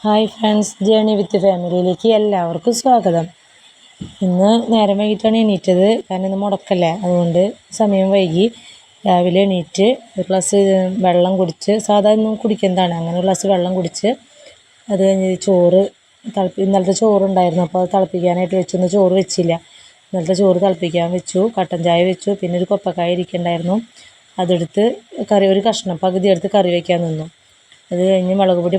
Hi friends, journey വിത്ത് ഫാമിലിയിലേക്ക് എല്ലാവർക്കും സ്വാഗതം. ഇന്ന് നേരം വൈകിട്ടാണ് എണീറ്റത്. കാരണം ഇന്ന് മുടക്കല്ലേ, അതുകൊണ്ട് സമയം വൈകി. രാവിലെ എണീറ്റ് ഒരു ഗ്ലാസ് വെള്ളം കുടിച്ച്, സാധാരണ കുടിക്കുന്നതാണ്, അങ്ങനെ ഒരു ഗ്ലാസ് വെള്ളം കുടിച്ച് അത് കഴിഞ്ഞ് ചോറ് ഇന്നലത്തെ ചോറുണ്ടായിരുന്നു, അപ്പോൾ അത് തിളപ്പിക്കാനായിട്ട് വെച്ചു. ഇന്ന് ചോറ് വെച്ചില്ല, ഇന്നലത്തെ ചോറ് തിളപ്പിക്കാൻ വെച്ചു. കട്ടൻ ചായ വെച്ചു. പിന്നെ ഒരു കൊപ്പക്കായ ഇരിക്കുന്നുണ്ടായിരുന്നു, അതെടുത്ത് ഒരു കഷ്ണം പകുതി എടുത്ത് കറി വയ്ക്കാൻ നിന്നു. അത് കഴിഞ്ഞ് മുളക് പൊടി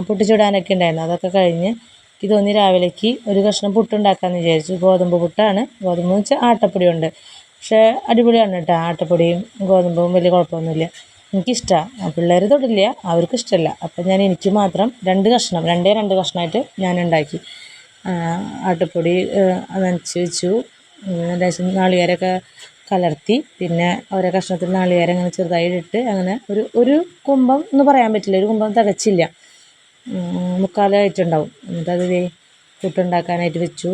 പൊട്ടിച്ചിടാനൊക്കെ ഉണ്ടായിരുന്നു. അതൊക്കെ കഴിഞ്ഞ് എനിക്ക് തോന്നി രാവിലേക്ക് ഒരു കഷ്ണം പുട്ടുണ്ടാക്കാമെന്ന് വിചാരിച്ചു. ഗോതമ്പ് പുട്ടാണ്. ഗോതമ്പ് എന്ന് വെച്ചാൽ ആട്ടപ്പൊടി ഉണ്ട്, പക്ഷേ അടിപൊളിയാണ് കേട്ടോ. ആട്ടപ്പൊടിയും ഗോതമ്പും വലിയ കുഴപ്പമൊന്നുമില്ല, എനിക്കിഷ്ടമാണ്. പിള്ളേർ തൊടില്ല, അവർക്ക് ഇഷ്ടമല്ല. അപ്പം എനിക്ക് മാത്രം രണ്ട് കഷ്ണമായിട്ട് ഞാൻ ഉണ്ടാക്കി. ആട്ടപ്പൊടി നനച്ച് വെച്ചു. ലേശം നാളികേരമൊക്കെ കലർത്തി, പിന്നെ ഓരോ കഷ്ണത്തിൽ നാളികേരം അങ്ങനെ ചെറുതായിട്ട് അങ്ങനെ ഒരു കുമ്പം എന്ന് പറയാൻ പറ്റില്ല, ഒരു കുമ്പം തികച്ചില്ല, മുക്കാലായിട്ടുണ്ടാവും. എന്നിട്ടത് പുട്ടുണ്ടാക്കാനായിട്ട് വെച്ചു.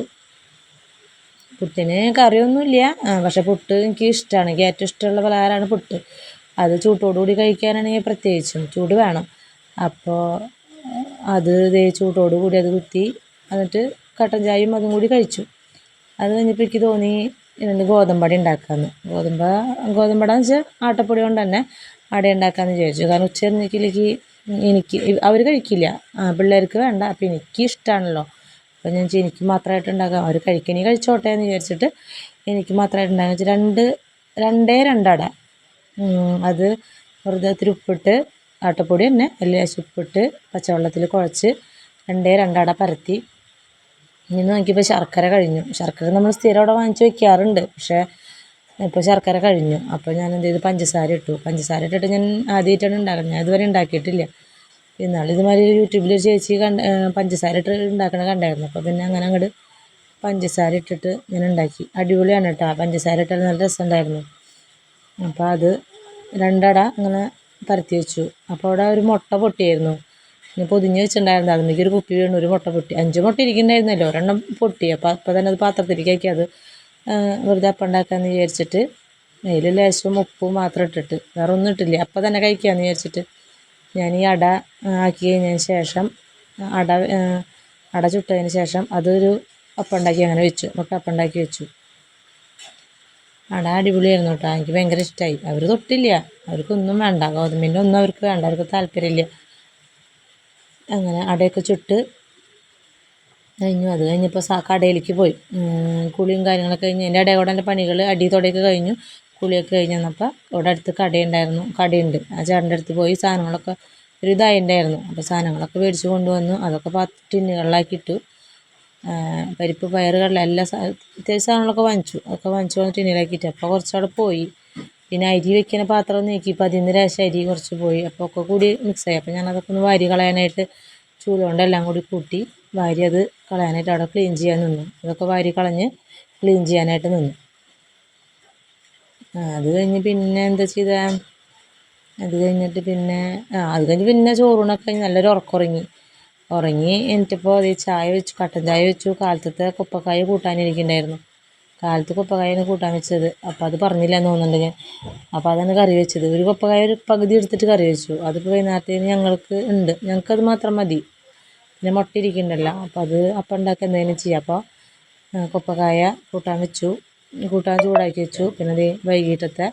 പുട്ടിന് കറിയൊന്നുമില്ല, പക്ഷെ പുട്ട് എനിക്ക് ഇഷ്ടമാണ്. എനിക്ക് ഏറ്റവും ഇഷ്ടമുള്ള പലഹാരമാണ് പുട്ട്. അത് ചൂട്ടോടുകൂടി കഴിക്കാനാണെങ്കിൽ പ്രത്യേകിച്ചും ചൂട് വേണം. അപ്പോൾ അത് ചൂട്ടോടുകൂടി അത് കുത്തി, എന്നിട്ട് കട്ടൻ ചായയും അതും കൂടി കഴിച്ചു. അത് കഴിഞ്ഞപ്പോൾ എനിക്ക് തോന്നി ഗോതമ്പട ഉണ്ടാക്കാമെന്ന്. ഗോതമ്പട എന്ന് വെച്ചാൽ ആട്ടപ്പൊടി കൊണ്ട് തന്നെ അട ഉണ്ടാക്കാമെന്ന് വിചാരിച്ചു. കാരണം ഉച്ചയ്ക്ക് എനിക്ക് അവർ കഴിക്കില്ല, പിള്ളേർക്ക് വേണ്ട. അപ്പോൾ എനിക്ക് ഇഷ്ടമാണല്ലോ, അപ്പോൾ ഞാൻ എനിക്ക് മാത്രമായിട്ട് ഉണ്ടാക്കാം. അവർ കഴിച്ചോട്ടെ എന്ന് വിചാരിച്ചിട്ട് എനിക്ക് മാത്രമായിട്ട് ഉണ്ടാകാൻ വെച്ചാൽ രണ്ടട. അത് വെറുതെ ഇത്തിരി ഉപ്പിട്ട്, ആട്ടപ്പൊടി തന്നെ ലേശം ഉപ്പിട്ട് പച്ചവെള്ളത്തിൽ കുഴച്ച് രണ്ടട പരത്തി. ഇനി നോക്കിയപ്പോൾ ശർക്കര കഴിഞ്ഞു. ശർക്കര നമ്മൾ സ്ഥിരം അവിടെ വാങ്ങിച്ച് വയ്ക്കാറുണ്ട്, പക്ഷേ ഇപ്പോൾ ശർക്കര കഴിഞ്ഞു. അപ്പോൾ ഞാൻ എന്ത് ചെയ്തു, പഞ്ചസാര ഇട്ടിട്ട് ഞാൻ ആദ്യമായിട്ടാണ് ഉണ്ടാക്കുന്നത്, ഞാൻ ഇതുവരെ ഉണ്ടാക്കിയിട്ടില്ല. എന്നാലും ഇതുമാതിരി യൂട്യൂബിൽ ചേച്ചി പഞ്ചസാര ഇട്ട് ഉണ്ടാക്കണ കണ്ടായിരുന്നു. അപ്പോൾ പിന്നെ അങ്ങനെ അങ്ങോട്ട് പഞ്ചസാര ഇട്ടിട്ട് ഞാൻ ഉണ്ടാക്കി. അടിപൊളിയാണ് കേട്ടോ, പഞ്ചസാര ഇട്ടാൽ നല്ല രസമുണ്ടായിരുന്നു. അപ്പോൾ അത് രണ്ടട അങ്ങനെ പരത്തി വെച്ചു. അപ്പോൾ അവിടെ ഒരു മുട്ട പൊട്ടിയായിരുന്നു, പിന്നെ പൊതിഞ്ഞ് വെച്ചിട്ടുണ്ടായിരുന്നു. അതിലേക്ക് ഒരു കുപ്പി വീണു, ഒരു മുട്ട പൊട്ടി. 5 മുട്ട ഇരിക്കുന്നുണ്ടായിരുന്നല്ലോ, ഒരെണ്ണം പൊട്ടി. അപ്പോൾ തന്നെ അത് പാത്രത്തിലേക്ക് അത് വെറുതെ അപ്പം ഉണ്ടാക്കാമെന്ന് വിചാരിച്ചിട്ട് അതിൽ ലേശം ഉപ്പും മാത്രം ഇട്ടിട്ട്, വേറെ ഒന്നും ഇട്ടില്ല. അപ്പം തന്നെ കഴിക്കാമെന്ന് വിചാരിച്ചിട്ട് ഞാൻ ഈ അട ആക്കി കഴിഞ്ഞതിന് ശേഷം അട ചുട്ടതിന് ശേഷം അതൊരു അപ്പം ഉണ്ടാക്കി അങ്ങനെ വെച്ചു, മുട്ട അപ്പം ഉണ്ടാക്കി വെച്ചു. അട അടിപൊളിയായിരുന്നു കേട്ടോ, എനിക്ക് ഭയങ്കര ഇഷ്ടമായി. അവർ തൊട്ടില്ല, അവർക്കൊന്നും വേണ്ട, ഗോതമ്പിൻ്റെ ഒന്നും അവർക്ക് വേണ്ട, അവർക്ക് താല്പര്യമില്ല. അങ്ങനെ അടയൊക്കെ ചുട്ട് കഴിഞ്ഞു. അത് കഴിഞ്ഞപ്പോൾ കടയിലേക്ക് പോയി. കുളിയും കാര്യങ്ങളൊക്കെ കഴിഞ്ഞ് എൻ്റെ ഇടയിൽ കൂടെ എൻ്റെ പണികൾ അടിത്തോടെയൊക്കെ കഴിഞ്ഞു. കുളിയൊക്കെ കഴിഞ്ഞ് വന്നപ്പോൾ ഇവിടെ അടുത്ത് കടയുണ്ട്. ആ ചേട്ടൻ്റെ അടുത്ത് പോയി സാധനങ്ങളൊക്കെ ഒരു ഇതായിട്ടുണ്ടായിരുന്നു. അപ്പോൾ സാധനങ്ങളൊക്കെ മേടിച്ച് കൊണ്ടുവന്നു. അതൊക്കെ ടിന്നുകളിലാക്കി ഇട്ടു. പരിപ്പ്, പയറ്, കടല അത്യാവശ്യം സാധനങ്ങളൊക്കെ അതൊക്കെ വാങ്ങിച്ചു വന്ന് ടിന്നിലാക്കിയിട്ട് അപ്പോൾ കുറച്ചവിടെ പോയി. പിന്നെ അരി വെക്കുന്ന പാത്രം നീക്കിയപ്പോൾ അതിൽ നിന്ന് ലേശം അരി കുറച്ച് പോയി. അപ്പോൾ ഒക്കെ കൂടി മിക്സായി. അപ്പോൾ ഞാനതൊക്കെ ഒന്ന് വാരി കളയാനായിട്ട് ചൂലുകൊണ്ടെല്ലാം കൂടി കൂട്ടി വാരി അത് കളയാനായിട്ട് അവിടെ ക്ലീൻ ചെയ്യാൻ നിന്നു. അതൊക്കെ വാരി കളഞ്ഞ് ക്ലീൻ ചെയ്യാനായിട്ട് നിന്നു. അത് കഴിഞ്ഞ് പിന്നെ എന്താ ചെയ്താൽ അത് കഴിഞ്ഞ് പിന്നെ ചോറൂണൊക്കെ കഴിഞ്ഞ് നല്ലൊരു ഉറങ്ങി എനിക്കിപ്പോൾ ചായ വെച്ചു, കട്ടൻ ചായ വെച്ചു. കാലത്തെ കൊപ്പക്കായ കൂട്ടാനിരിക്കുന്നുണ്ടായിരുന്നു. കാലത്ത് കൊപ്പക്കായാണ് കൂട്ടാൻ വെച്ചത്. അപ്പോൾ അത് പറഞ്ഞില്ല എന്ന് തോന്നുന്നുണ്ട് ഞാൻ. അപ്പോൾ അതാണ് കറി വെച്ചത്. ഒരു കൊപ്പക്കായ ഒരു പകുതി എടുത്തിട്ട് കറി വെച്ചു. അതിപ്പോൾ വൈകുന്നേരത്തേന് ഞങ്ങൾക്കത് മാത്രം മതി. പിന്നെ മുട്ട ഇരിക്കുന്നുണ്ടല്ലോ, അപ്പോൾ അത് അപ്പം ഉണ്ടാക്കി എന്തെങ്കിലും ചെയ്യാം. അപ്പോൾ കൊപ്പക്കായ കൂട്ടാൻ വെച്ചു, കൂട്ടാൻ ചൂടാക്കി വെച്ചു. പിന്നെ വൈകിട്ടത്തെ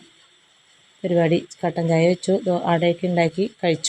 പരിപാടി കട്ടൻ ചായ വെച്ചു, അടയൊക്കെ ഉണ്ടാക്കി കഴിച്ചു.